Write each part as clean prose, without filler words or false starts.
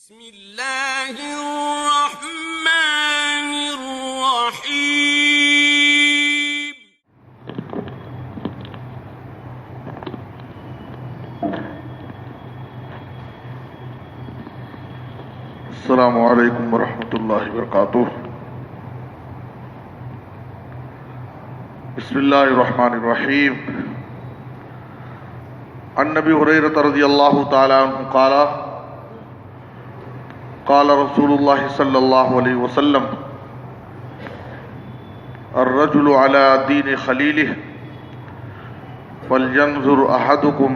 بسم اللہ الرحمن الرحیم۔ السلام علیکم ورحمۃ اللہ وبرکاتہ۔ بسم اللہ الرحمن الرحیم۔ عن ابی ہریرہ رضی اللہ تعالی عنہ قال قال رسول اللہ صلی اللہ علیہ وسلم الرجل على دین خلیلہ فلینظر احدکم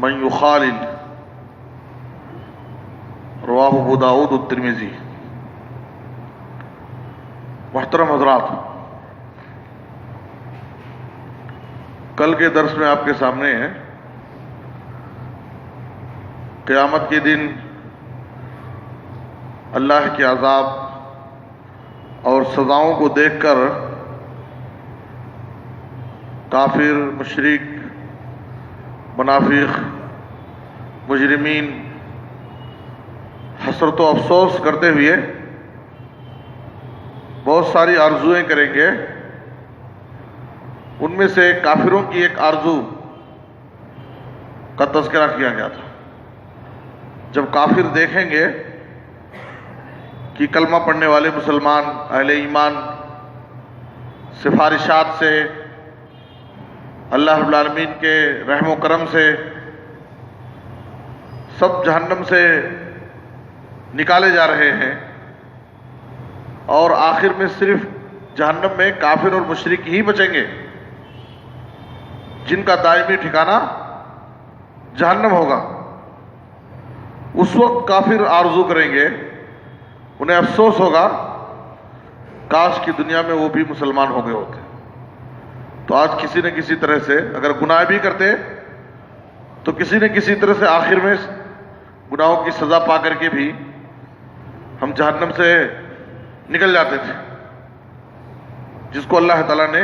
من یخالل، رواہ ابو داؤد والترمذی۔ محترم حضرات، کل کے درس میں آپ کے سامنے قیامت کے دن اللہ کے عذاب اور سزاؤں کو دیکھ کر کافر، مشرک، منافق، مجرمین حسرت و افسوس کرتے ہوئے بہت ساری آرزوئیں کریں گے۔ ان میں سے کافروں کی ایک آرزو کا تذکرہ کیا گیا تھا۔ جب کافر دیکھیں گے کہ کلمہ پڑھنے والے مسلمان اہل ایمان سفارشات سے، اللہ رب العالمین کے رحم و کرم سے سب جہنم سے نکالے جا رہے ہیں، اور آخر میں صرف جہنم میں کافر اور مشرک ہی بچیں گے جن کا دائمی ٹھکانہ جہنم ہوگا۔ اس وقت کافر آرزو کریں گے، انہیں افسوس ہوگا کاش کی دنیا میں وہ بھی مسلمان ہو گئے ہوتے۔ تو آج کسی نہ کسی طرح سے اگر گناہ بھی کرتے تو کسی نہ کسی طرح سے آخر میں گناہوں کی سزا پا کر کے بھی ہم جہنم سے نکل جاتے تھے، جس کو اللہ تعالیٰ نے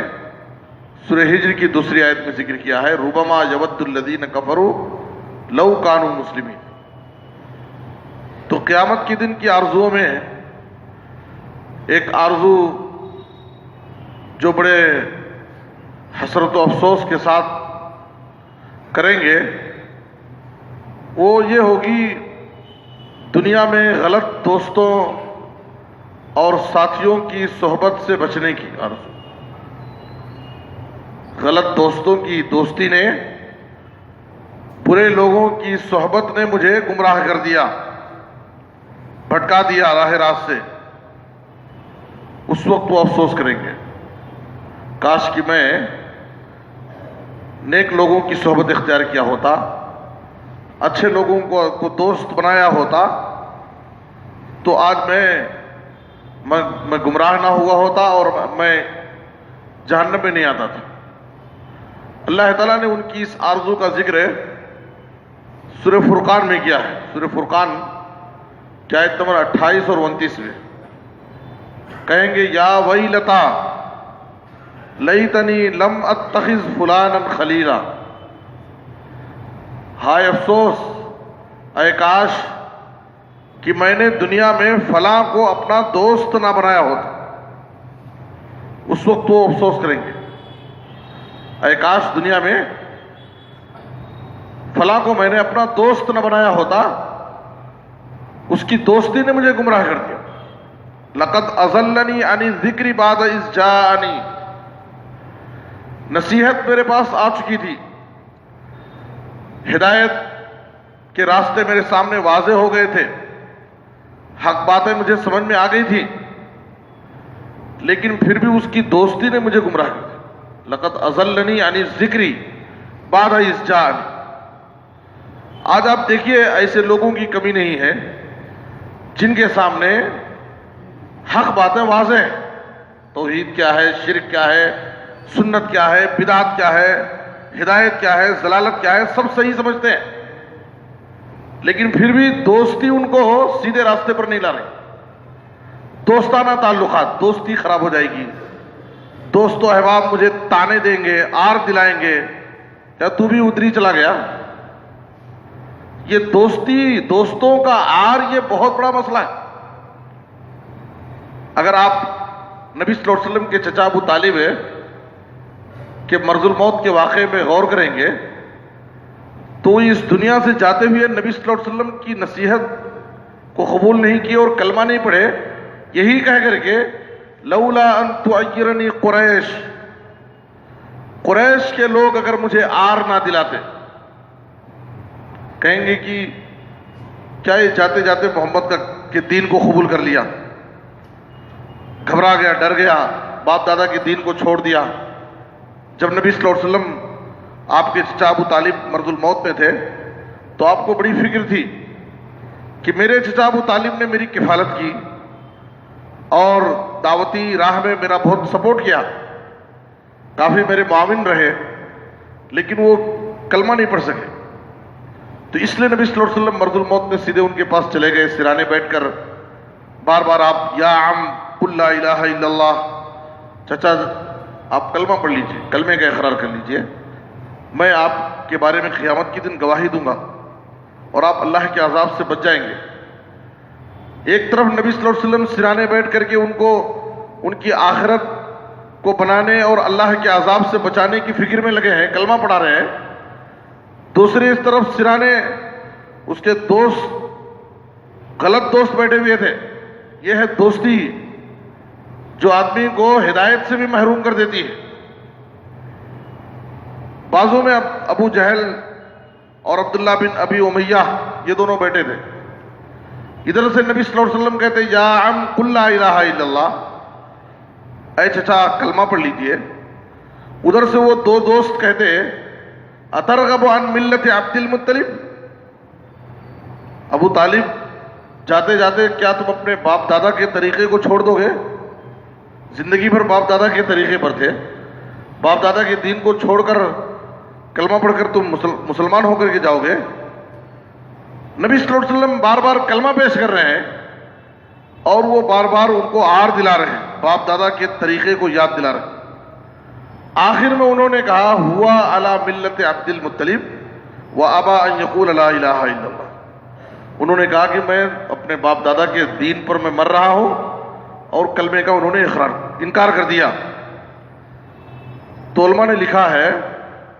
سورہ ہجر کی دوسری آیت میں ذکر کیا ہے، ربما یود الذین کفروا لو کانوا مسلمین۔ تو قیامت کے دن کی آرزوؤں میں ایک آرزو جو بڑے حسرت و افسوس کے ساتھ کریں گے وہ یہ ہوگی، دنیا میں غلط دوستوں اور ساتھیوں کی صحبت سے بچنے کی آرزو۔ غلط دوستوں کی دوستی نے، برے لوگوں کی صحبت نے مجھے گمراہ کر دیا، بھٹکا دیا راہ راست سے۔ اس وقت وہ افسوس کریں گے کاش کہ میں نیک لوگوں کی صحبت اختیار کیا ہوتا، اچھے لوگوں کو دوست بنایا ہوتا، تو آج میں گمراہ نہ ہوا ہوتا اور میں جہنم میں نہیں آتا تھا۔ اللہ تعالیٰ نے ان کی اس آرزو کا ذکر سورہ فرقان میں کیا ہے۔ سورہ فرقان کی آیت نمبر 28 اور 29 میں کہیں گے، یا ویلتا لیتنی لم اتخذ فلانا خلیلا، ہائے افسوس، اے کاش کہ میں نے دنیا میں فلاں کو اپنا دوست نہ بنایا ہوتا۔ اس وقت وہ افسوس کریں گے، اے کاش دنیا میں فلاں کو میں نے اپنا دوست نہ بنایا ہوتا، اس کی دوستی نے مجھے گمراہ کر دیا۔ لقد اضلنی عن الذکر بعد اذ جاءنی، نصیحت میرے پاس آ چکی تھی، ہدایت کے راستے میرے سامنے واضح ہو گئے تھے، حق باتیں مجھے سمجھ میں آ گئی تھی، لیکن پھر بھی اس کی دوستی نے مجھے گمراہ کر دیا۔ لقد اضلنی عن الذکر بعد اذ جاءنی۔ آج آپ دیکھیے ایسے لوگوں کی کمی نہیں ہے جن کے سامنے حق باتیں واضح ہیں، توحید کیا ہے، شرک کیا ہے، سنت کیا ہے، بدعت کیا ہے، ہدایت کیا ہے، ضلالت کیا ہے، سب صحیح سمجھتے ہیں، لیکن پھر بھی دوستی ان کو سیدھے راستے پر نہیں لا رہی۔ دوستانہ تعلقات، دوستی خراب ہو جائے گی، دوست و احباب مجھے تانے دیں گے، آر دلائیں گے، کیا تو بھی ادھر ہی چلا گیا؟ یہ دوستوں کا آر یہ بہت بڑا مسئلہ ہے. اگر آپ نبی صلی اللہ علیہ وسلم کے چچا ابو طالب کے مرض الموت کے واقعے میں غور کریں گے تو اس دنیا سے جاتے ہوئے نبی صلی اللہ علیہ وسلم کی نصیحت کو قبول نہیں کی اور کلمہ نہیں پڑھے, یہی کہہ کر کے لولا ان تعیرنی قریش کے لوگ اگر مجھے آر نہ دلاتے, کہیں گے کہ کیا یہ جاتے جاتے محمد کے دین کو قبول کر لیا, گھبرا گیا, ڈر گیا, باپ دادا کے دین کو چھوڑ دیا. جب نبی صلی اللہ علیہ وسلم آپ کے چچا ابو طالب مرض الموت میں تھے تو آپ کو بڑی فکر تھی کہ میرے چچا ابو طالب نے میری کفالت کی اور دعوتی راہ میں میرا بہت سپورٹ کیا, کافی میرے معاون رہے, لیکن وہ کلمہ نہیں پڑھ سکے. تو اس لیے نبی صلی اللہ علیہ وسلم مرض الموت میں سیدھے ان کے پاس چلے گئے, سرانے بیٹھ کر بار بار آپ یا عم قل لا الہ الا اللہ, چچا آپ کلمہ پڑھ لیجئے, کلمے کا اقرار کر لیجئے, میں آپ کے بارے میں قیامت کے دن گواہی دوں گا اور آپ اللہ کے عذاب سے بچ جائیں گے. ایک طرف نبی صلی اللہ علیہ وسلم سرانے بیٹھ کر کے ان کی آخرت کو بنانے اور اللہ کے عذاب سے بچانے کی فکر میں لگے ہیں, کلمہ پڑھا رہے ہیں. دوسری اس طرف سرانے اس کے غلط دوست بیٹھے ہوئے تھے. یہ ہے دوستی جو آدمی کو ہدایت سے بھی محروم کر دیتی ہے. بازوں میں ابو جہل اور عبداللہ بن ابی امیہ یہ دونوں بیٹھے تھے. ادھر سے نبی صلی اللہ علیہ وسلم کہتے یا عم قل لا الہ الا اللہ, اے چچا کلمہ پڑھ لیجئے. ادھر سے وہ دو دوست کہتے اترغب عن ملت عبد المطلب, ابو طالب جاتے جاتے کیا تم اپنے باپ دادا کے طریقے کو چھوڑ دو گے؟ زندگی بھر باپ دادا کے طریقے پر تھے, باپ دادا کے دین کو چھوڑ کر کلمہ پڑھ کر تم مسلمان ہو کر کے جاؤ گے؟ نبی صلی اللہ علیہ وسلم بار بار کلمہ پیش کر رہے ہیں اور وہ بار بار ان کو آر دلا رہے ہیں, باپ دادا کے طریقے کو یاد دلا رہے ہیں. آخر میں انہوں نے کہا ہوا علی ملت عبد المطلب وابا ان یقول لا الہ الا اللہ. انہوں نے کہا کہ میں اپنے باپ دادا کے دین پر میں مر رہا ہوں اور کلمے کا انہوں نے انکار کر دیا. تو علماء نے لکھا ہے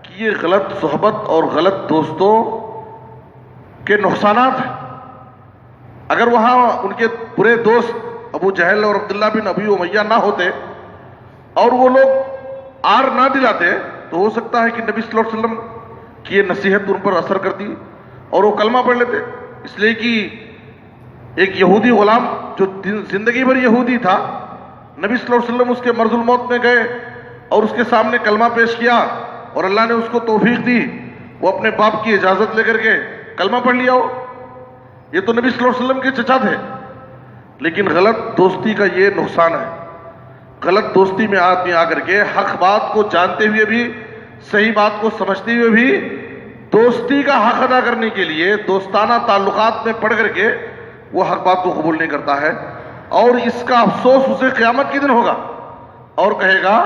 کہ یہ غلط صحبت اور غلط دوستوں کے نقصانات ہیں. اگر وہاں ان کے برے دوست ابو جہل اور عبداللہ بن ابی امیہ نہ ہوتے اور وہ لوگ آر نہ دلاتے تو ہو سکتا ہے کہ نبی صلی اللہ علیہ وسلم کی یہ نصیحت ان پر اثر کرتی اور وہ کلمہ پڑھ لیتے. اس لیے کہ ایک یہودی غلام جو زندگی بھر یہودی تھا, نبی صلی اللہ علیہ وسلم اس کے مرض الموت میں گئے اور اس کے سامنے کلمہ پیش کیا اور اللہ نے اس کو توفیق دی, وہ اپنے باپ کی اجازت لے کر کے کلمہ پڑھ لیا ہو. یہ تو نبی صلی اللہ علیہ وسلم کے چچا تھے. لیکن غلط دوستی کا یہ نقصان ہے, غلط دوستی میں آدمی آ کر کے حق بات کو جانتے ہوئے بھی, صحیح بات کو سمجھتے ہوئے بھی دوستی کا حق ادا کرنے کے لیے دوستانہ تعلقات میں پڑھ کر کے وہ حق بات کو قبول نہیں کرتا ہے, اور اس کا افسوس اسے قیامت کے دن ہوگا اور کہے گا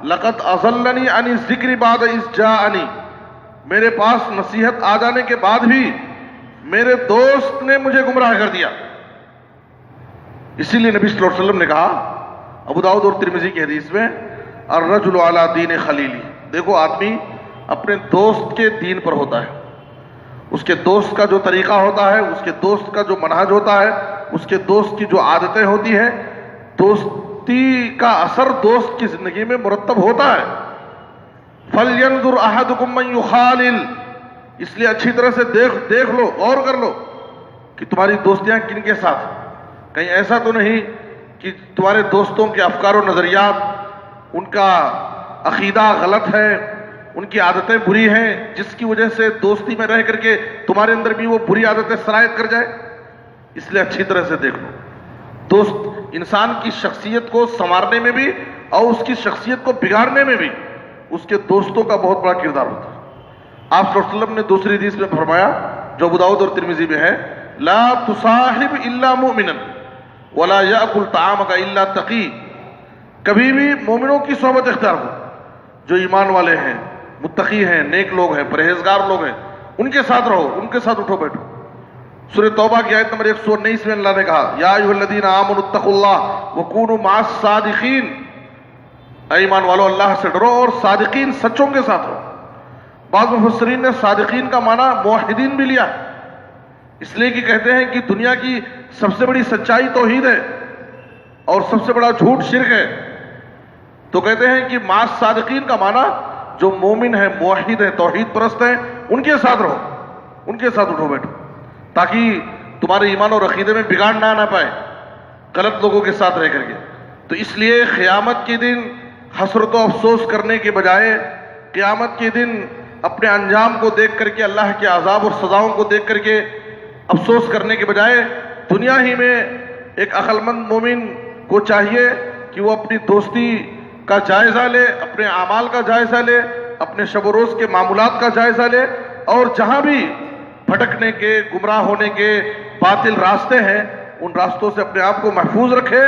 لقد اضلنی عن الذکر بعد اذ جاءنی, میرے پاس نصیحت آ جانے کے بعد بھی میرے دوست نے مجھے گمراہ کر دیا. اسی لیے نبی صلی اللہ علیہ وسلم نے کہا ابو داؤد اور ترمذی کی حدیث میں الرجل علی دین خلیلی, دیکھو آدمی اپنے دوست کے دین پر ہوتا ہے, اس کے دوست کا جو طریقہ ہوتا ہے, اس کے دوست کا جو منہج ہوتا ہے, اس کے دوست کی جو عادتیں ہوتی ہیں, دوستی کا اثر دوست کی زندگی میں مرتب ہوتا ہے. فَلْيَنْظُرْ أَحَدُكُمْ مَنْ يُخَالِلْ, اس لیے اچھی طرح سے دیکھ لو, غور کر لو کہ تمہاری دوستیاں کن کے ساتھ. کہیں ایسا تو نہیں کہ تمہارے دوستوں کے افکار و نظریات, ان کا عقیدہ غلط ہے, ان کی عادتیں بری ہیں, جس کی وجہ سے دوستی میں رہ کر کے تمہارے اندر بھی وہ بری عادتیں سرایت کر جائے. اس لیے اچھی طرح سے دیکھ لو. دوست انسان کی شخصیت کو سنوارنے میں بھی اور اس کی شخصیت کو بگاڑنے میں بھی اس کے دوستوں کا بہت بڑا کردار ہوتا ہے. آپ صلی اللہ علیہ وسلم نے دوسری حدیث میں فرمایا جو ابو داؤد اور ترمذی میں ہے, لا تصاحب الا مؤمنا ولا یاکل طعامک الا تقی, کبھی بھی مومنوں کی صحبت اختیار کرو, جو ایمان والے ہیں, متقی ہیں, نیک لوگ ہیں, پرہیزگار لوگ ہیں, ان کے ساتھ رہو, ان کے ساتھ اٹھو بیٹھو. سورہ توبہ کی آیت نمبر 119 میں اللہ نے کہا یا ایھا الذین آمنوا اتقوا اللہ وکونوا مع الصادقین، اے ایمان والو اللہ سے ڈرو اور صادقین سچوں کے ساتھ رہو۔ بعض مفسرین نے صادقین کا معنی موحدین بھی لیا، اس لیے کہ کہتے ہیں کہ دنیا کی سب سے بڑی سچائی توحید ہے اور سب سے بڑا جھوٹ شرک ہے، تو کہتے ہیں کہ مع الصادقین کا معنی جو مومن ہیں، موحد ہیں، توحید پرست ہیں، ان کے ساتھ رہو، ان کے ساتھ اٹھو بیٹھو، تاکہ تمہارے ایمان اور عقیدے میں بگاڑ نہ آنا پائے غلط لوگوں کے ساتھ رہ کر کے۔ تو اس لیے قیامت کے دن حسرت و افسوس کرنے کے بجائے، قیامت کے دن اپنے انجام کو دیکھ کر کے، اللہ کے عذاب اور سزاؤں کو دیکھ کر کے افسوس کرنے کے بجائے، دنیا ہی میں ایک عقل مند مومن کو چاہیے کہ وہ اپنی دوستی کا جائزہ لے، اپنے اعمال کا جائزہ لے، اپنے شب و روز کے معمولات کا جائزہ لے، اور جہاں بھی بھٹکنے کے، گمراہ ہونے کے باطل راستے ہیں، ان راستوں سے اپنے آپ کو محفوظ رکھے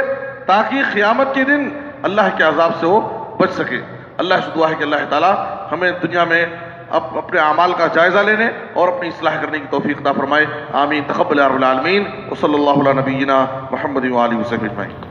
تاکہ قیامت کے دن اللہ کے عذاب سے وہ بچ سکے۔ اللہ سے دعا ہے کہ اللہ تعالیٰ ہمیں دنیا میں اپنے اعمال کا جائزہ لینے اور اپنی اصلاح کرنے کی توفیق عطا فرمائے۔ آمین۔ تقبل یا رب العالمین، وصلی اللہ علی نبینا محمد و آلہ وصحبہ اجمعین۔